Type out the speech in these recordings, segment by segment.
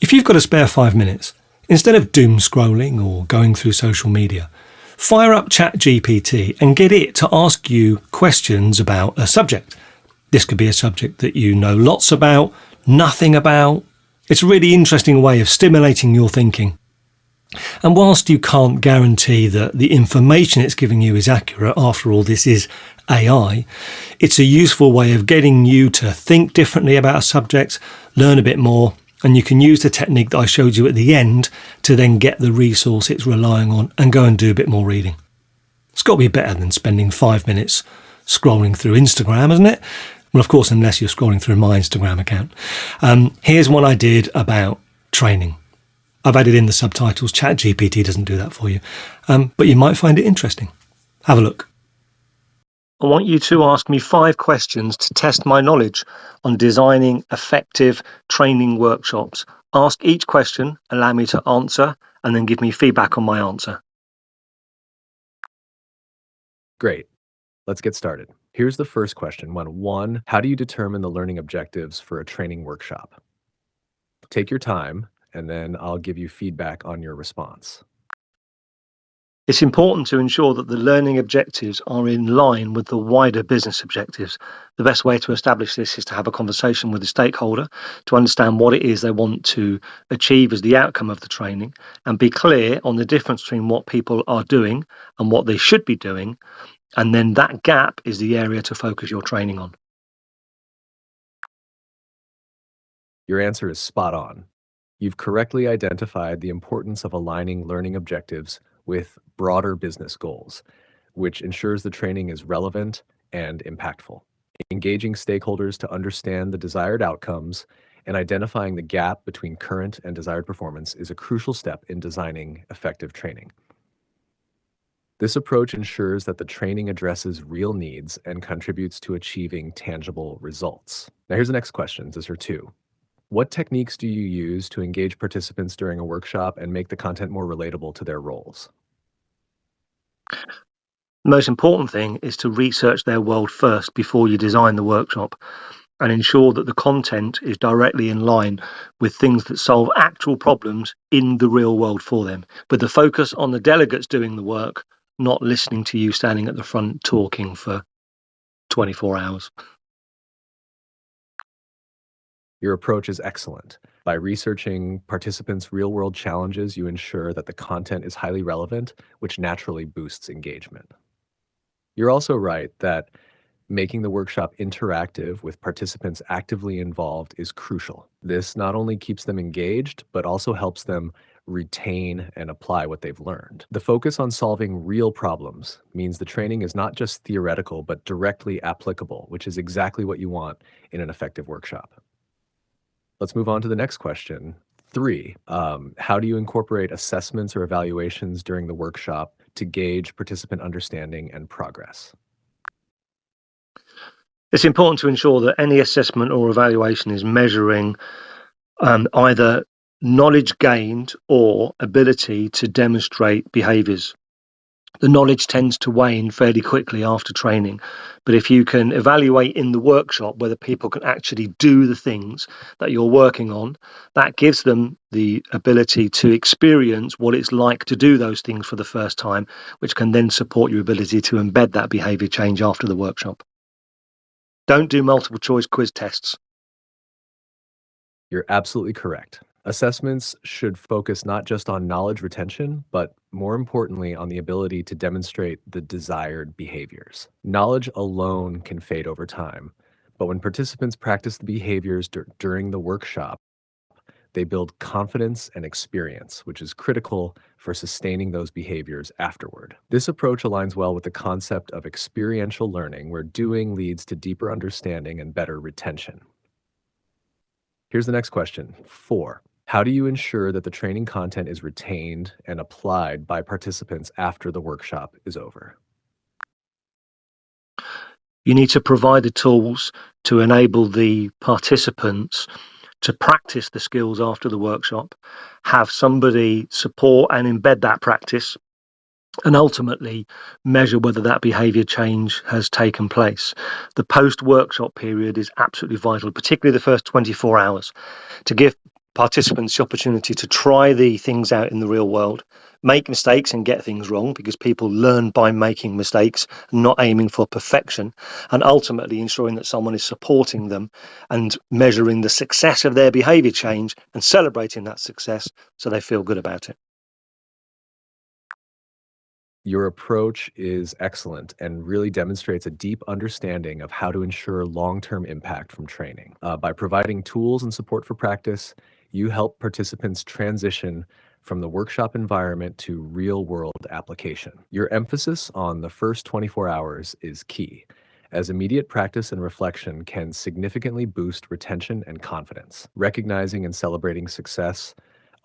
If you've got a spare 5 minutes, instead of doom scrolling or going through social media, fire up ChatGPT and get it to ask you questions about a subject. This could be a subject that you know lots about, nothing about. It's a really interesting way of stimulating your thinking. And whilst you can't guarantee that the information it's giving you is accurate, after all, this is AI, it's a useful way of getting you to think differently about a subject, learn a bit more, and you can use the technique that I showed you at the end to then get the resource it's relying on and go and do a bit more reading. It's got to be better than spending 5 minutes scrolling through Instagram, isn't it? Well, of course, unless you're scrolling through my Instagram account. Here's one I did about training. I've added in the subtitles. ChatGPT doesn't do that for you, but you might find it interesting. Have a look. I want you to ask me 5 questions to test my knowledge on designing effective training workshops. Ask each question, allow me to answer, and then give me feedback on my answer. Great. Let's get started. Here's the first question. One, how do you determine the learning objectives for a training workshop? Take your time, and then I'll give you feedback on your response. It's important to ensure that the learning objectives are in line with the wider business objectives. The best way to establish this is to have a conversation with the stakeholder to understand what it is they want to achieve as the outcome of the training, and be clear on the difference between what people are doing and what they should be doing. And then that gap is the area to focus your training on. Your answer is spot on. You've correctly identified the importance of aligning learning objectives with broader business goals, which ensures the training is relevant and impactful. Engaging stakeholders to understand the desired outcomes and identifying the gap between current and desired performance is a crucial step in designing effective training. This approach ensures that the training addresses real needs and contributes to achieving tangible results. Now here's the next question. This is for 2. What techniques do you use to engage participants during a workshop and make the content more relatable to their roles? The most important thing is to research their world first before you design the workshop, and ensure that the content is directly in line with things that solve actual problems in the real world for them, with the focus on the delegates doing the work, not listening to you standing at the front talking for 24 hours. Your approach is excellent. By researching participants' real-world challenges, you ensure that the content is highly relevant, which naturally boosts engagement. You're also right that making the workshop interactive with participants actively involved is crucial. This not only keeps them engaged, but also helps them retain and apply what they've learned. The focus on solving real problems means the training is not just theoretical, but directly applicable, which is exactly what you want in an effective workshop. Let's move on to the next question. 3, how do you incorporate assessments or evaluations during the workshop to gauge participant understanding and progress? It's important to ensure that any assessment or evaluation is measuring either knowledge gained or ability to demonstrate behaviours. The knowledge tends to wane fairly quickly after training, but if you can evaluate in the workshop whether people can actually do the things that you're working on, that gives them the ability to experience what it's like to do those things for the first time, which can then support your ability to embed that behaviour change after the workshop. Don't do multiple choice quiz tests. You're absolutely correct. Assessments should focus not just on knowledge retention, but more importantly, on the ability to demonstrate the desired behaviors. Knowledge alone can fade over time, but when participants practice the behaviors during the workshop, they build confidence and experience, which is critical for sustaining those behaviors afterward. This approach aligns well with the concept of experiential learning, where doing leads to deeper understanding and better retention. Here's the next question. 4, how do you ensure that the training content is retained and applied by participants after the workshop is over? You need to provide the tools to enable the participants to practice the skills after the workshop, have somebody support and embed that practice, and ultimately measure whether that behaviour change has taken place. The post-workshop period is absolutely vital, particularly the first 24 hours, to give participants the opportunity to try the things out in the real world, make mistakes and get things wrong, because people learn by making mistakes, not aiming for perfection, and ultimately ensuring that someone is supporting them and measuring the success of their behavior change and celebrating that success so they feel good about it. Your approach is excellent and really demonstrates a deep understanding of how to ensure long-term impact from training. By providing tools and support for practice, you help participants transition from the workshop environment to real-world application. Your emphasis on the first 24 hours is key, as immediate practice and reflection can significantly boost retention and confidence. Recognizing and celebrating success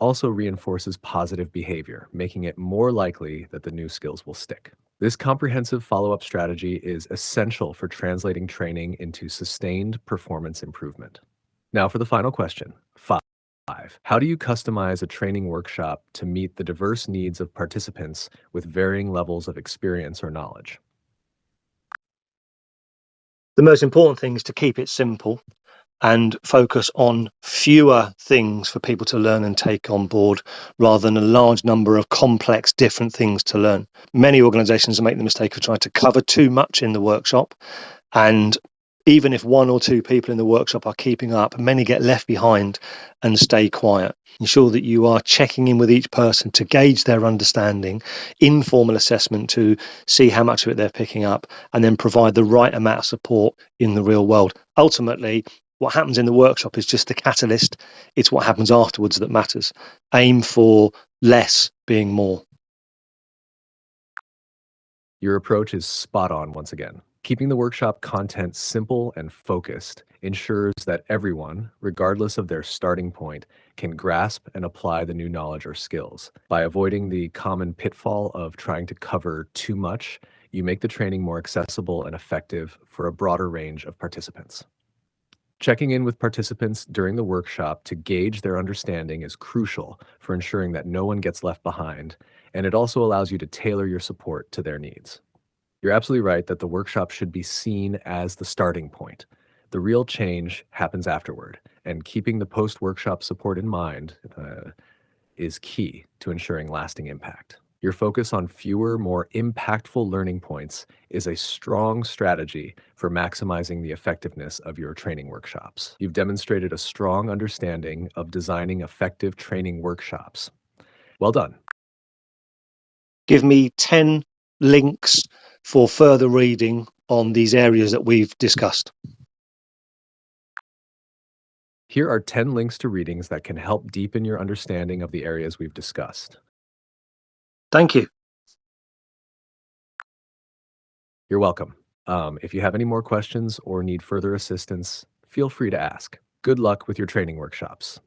also reinforces positive behavior, making it more likely that the new skills will stick. This comprehensive follow-up strategy is essential for translating training into sustained performance improvement. Now for the final question, 5. How do you customize a training workshop to meet the diverse needs of participants with varying levels of experience or knowledge? The most important thing is to keep it simple and focus on fewer things for people to learn and take on board rather than a large number of complex different things to learn. Many organizations make the mistake of trying to cover too much in the workshop, and even if one or two people in the workshop are keeping up, many get left behind and stay quiet. Ensure that you are checking in with each person to gauge their understanding, informal assessment to see how much of it they're picking up, and then provide the right amount of support in the real world. Ultimately, what happens in the workshop is just the catalyst. It's what happens afterwards that matters. Aim for less being more. Your approach is spot on once again. Keeping the workshop content simple and focused ensures that everyone, regardless of their starting point, can grasp and apply the new knowledge or skills. By avoiding the common pitfall of trying to cover too much, you make the training more accessible and effective for a broader range of participants. Checking in with participants during the workshop to gauge their understanding is crucial for ensuring that no one gets left behind, and it also allows you to tailor your support to their needs. You're absolutely right that the workshop should be seen as the starting point. The real change happens afterward, and keeping the post-workshop support in mind is key to ensuring lasting impact. Your focus on fewer, more impactful learning points is a strong strategy for maximizing the effectiveness of your training workshops. You've demonstrated a strong understanding of designing effective training workshops. Well done. Give me 10 links for further reading on these areas that we've discussed. Here are 10 links to readings that can help deepen your understanding of the areas we've discussed. Thank you. You're welcome. If you have any more questions or need further assistance, feel free to ask. Good luck with your training workshops.